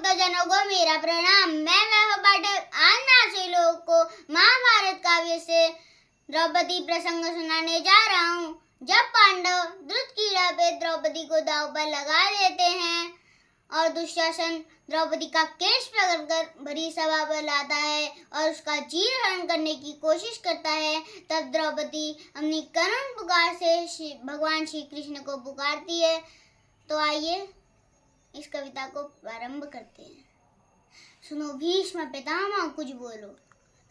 भक्तजनों को मेरा प्रणाम। मैं वैभव पाठक आज मैं आप सभी लोगों को महाभारत काव्य से द्रौपदी प्रसंग सुनाने जा रहा हूँ। जब पांडव धृतराष्ट्र पे द्रौपदी को दांव पर लगा देते हैं और दुशासन द्रौपदी का केश पकड़कर भरी सभा पर लाता है और उसका चीरहरण करने की कोशिश करता है, तब द्रौपदी अपनी करुण पुकार से भगवान श्री कृष्ण को पुकारती है। तो आइए इस कविता को प्रारंभ करते हैं। सुनो भीष्म पितामह कुछ बोलो,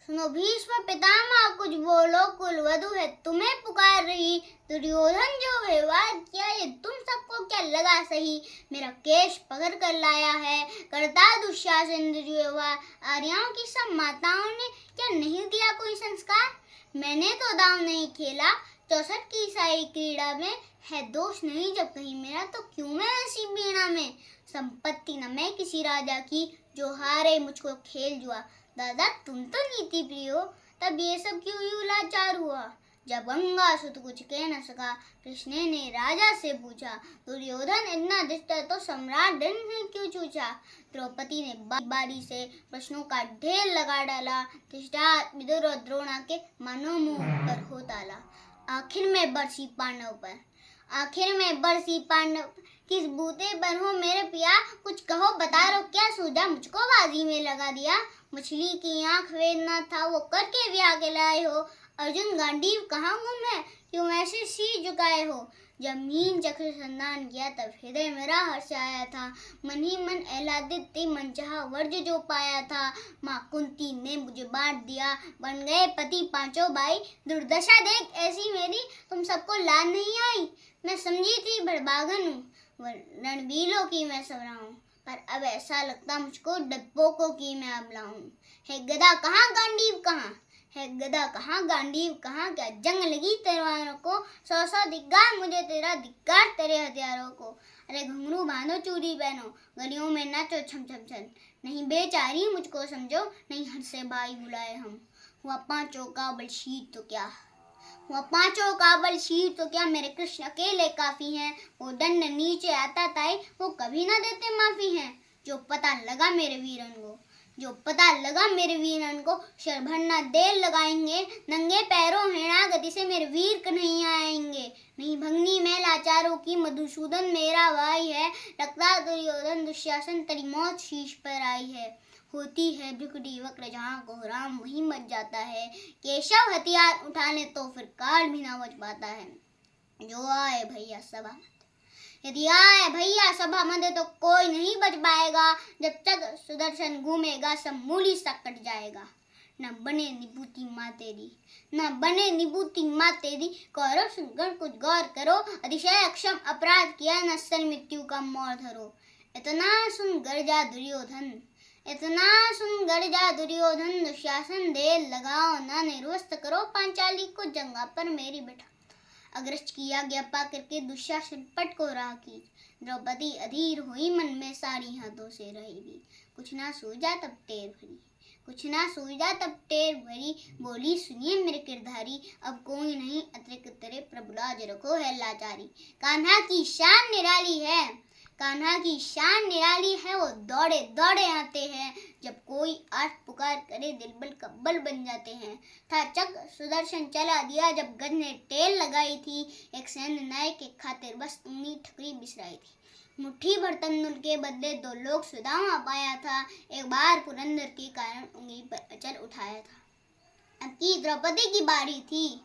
सुनो भीष्म पितामह कुछ बोलो, कुलवधु है तुम्हें पुकार रही। दुर्योधन जो व्यवहार किया ये तुम सबको क्या लगा सही। मेरा केश पकड़ कर लाया है करता दुशासन दुर्व्यवहार। आर्यों की सब माताओं ने क्या नहीं दिया कोई संस्कार। मैंने तो दांव नहीं खेला 64 की ईसाई क्रीड़ा में। है दोष नहीं जब कहीं मेरा तो क्यों मैं ऐसी बीणा में। संपत्ति न मैं किसी राजा की जो हारे मुझको खेल जुआ। दादा तुम तो नीति प्रिय हो, तब ये सब क्यों यूं लाचार हुआ। जब गंगासुत कुछ कह न सका कृष्ण ने राजा से पूछा। दुर्योधन इतना दुष्ट है तो सम्राट दंड ने क्यों चूचा। द्रौपदी ने बारी से प्रश्नों का ढेर लगा डाला। धृतराष्ट्र विदुर और द्रोणा के मानो मुंह पर हो ताला। आखिर में बरसी पांडव पर, आखिर में बरसी पांडव किस बूते पर हो मेरे पिया। कुछ कहो बता रो क्या सूझा, मुझको बाजी में लगा दिया। मछली की आंख वेदना था वो करके ब्याह के लाए हो। अर्जुन गांडीव कहाँ गुम है क्यों ऐसे सिर झुकाए हो। जब मीन चक्र संधान किया तब हृदय मेरा हर्ष आया था। मन ही मन आह्लादित थी मन चाहा वर्ज जो पाया था। माँ कुंती ने मुझे बांट दिया बन गए पति पांचों भाई। दुर्दशा देख ऐसी मेरी तुम सबको लाज नहीं आई। मैं समझी थी बड़भागन हूँ रणवीरों की मैं सबरा हूँ, पर अब ऐसा लगता मुझको डरपोकों की मैं अबला हूँ। है गदा कहाँ गांडीव कहाँ, है गदा कहाँ गांडीव कहाँ। क्या जंग लगी तलवारों को 100 धिक्कार मुझे तेरा धिक्कार तेरे हथियारों को। अरे घुंघरू बांधो चूड़ी पहनो गलियों में नाचो छम छम छम। नहीं बेचारी मुझको समझो नहीं हर से भाई बुलाए हम। हुआ पांचों का बल शीर तो क्या, हुआ पांचों का बल शीर तो क्या। मेरे कृष्ण अकेले काफी हैं। वो दंड नीचे आता ताई वो कभी ना देते माफी हैं। जो पता लगा मेरे वीरन को, जो पता लगा मेरे वीरन को शर भरना देर लगाएंगे। नंगे पैरों हेणा गति से मेरे वीर कन्हैया आएंगे। नहीं भंगनी मैं लाचारों की मधुसूदन मेरा भाई है। लगता दुर्योधन दुशासन तेरी मौत शीश पर आई है। होती है भ्रुकुटी वक्र जहाँ को राम वहीं मच जाता है। केशव हथियार उठाने तो फिर काल भी ना बच पाता है। जो आए भैया सभा मत, यदि आए भैया सभा मत तो कोई नहीं बच पाएगा। जब तक सुदर्शन घूमेगा सब मूली सा कट जाएगा। न बने निभूति माँ तेरी, न बने निभूति माँ तेरी। कौरव सुनकर कुछ गौर करो अतिशय अक्षम अपराध किया नस्ल मृत्यु का मोर धरो। इतना सुन गर्जा दुर्योधन, इतना सुन गर्जा दुर्योधन। दुशासन देर लगाओ ना निर्वस्त करो पांचाली को जंगा पर मेरी बैठा। अग्रस्ट की आज्ञा पा करके दुशासन पट को राह की। द्रौपदी अधीर हुई मन में सारी हाथों से रहेगी। कुछ ना सूझा तब टेर भरी, कुछ ना सूझा तब टेर भरी। बोली सुनिए मेरे किरधारी अब कोई नहीं अतिरिक्त तेरे प्रभु लाज रखो है लाचारी। कान्हा की शान निराली है, कान्हा की शान निराली है। वो दौड़े दौड़े आते हैं जब कोई आठ पुकार करे दिल बल का बल बन जाते हैं। था चक्र सुदर्शन चला दिया जब गज ने टेल लगाई थी। एक सैन्य नायक के खातिर बस उंगली ठकरी बिसराई थी। मुट्ठी भर तंदुल के बदले 2 लोग सुदामा पाया था। एक बार पुरंदर के कारण उंगली पर अचल उठाया था। अब की द्रौपदी की बारी थी,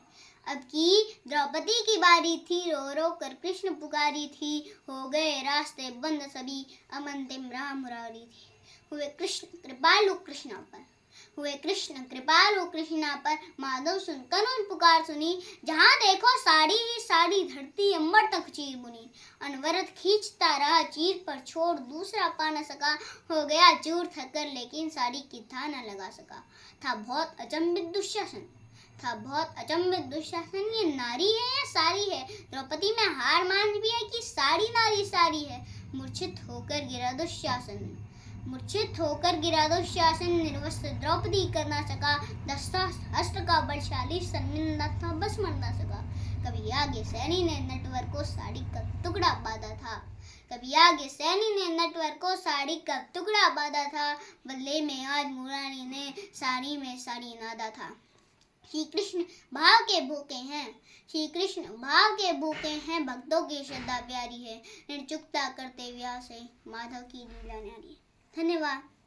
अब की द्रौपदी की बारी थी। रो रो कर कृष्ण पुकारी थी। हो गए रास्ते बंद सभी अब अंतिम राह मुरारी थी। हुए कृष्ण कृपालु कृष्णा पर, हुए कृष्ण कृपालु कृष्णा पर। माधव सुनकर उन पुकार सुनी। जहाँ देखो साड़ी ही साड़ी धरती अंबर तक चीर बुनी। अनवरत खींचता रहा चीर पर छोड़ दूसरा पा न सका। हो गया चूर थकर लेकिन साड़ी की था न लगा सका। था बहुत अचंभित दुशासन, था बहुत अचंभित दुशासन। ये नारी है या सारी है। द्रौपदी में हार मान भी है कि सारी नारी सारी है। मूर्छित होकर गिरा दुशासन, मूर्छित होकर गिरा दुशासन। निर्वस्त्र द्रौपदी कर ना सका। 10 हस्त का बलशाली सन्निंदा था बस मर ना सका। कभी आगे सैनी ने नटवर को साड़ी का टुकड़ा बांधा था। कभी आगे सैनी ने नटवर को साड़ी का टुकड़ा बांधा था, बदले में आज मुरारी ने साड़ी में साड़ी नादा था। श्री कृष्ण भाव के भूखे हैं, श्री कृष्ण भाव के भूखे हैं, भक्तों की श्रद्धा प्यारी है, निर्चुकता करते व्यास है, माधव की लीला न्यारी है। धन्यवाद।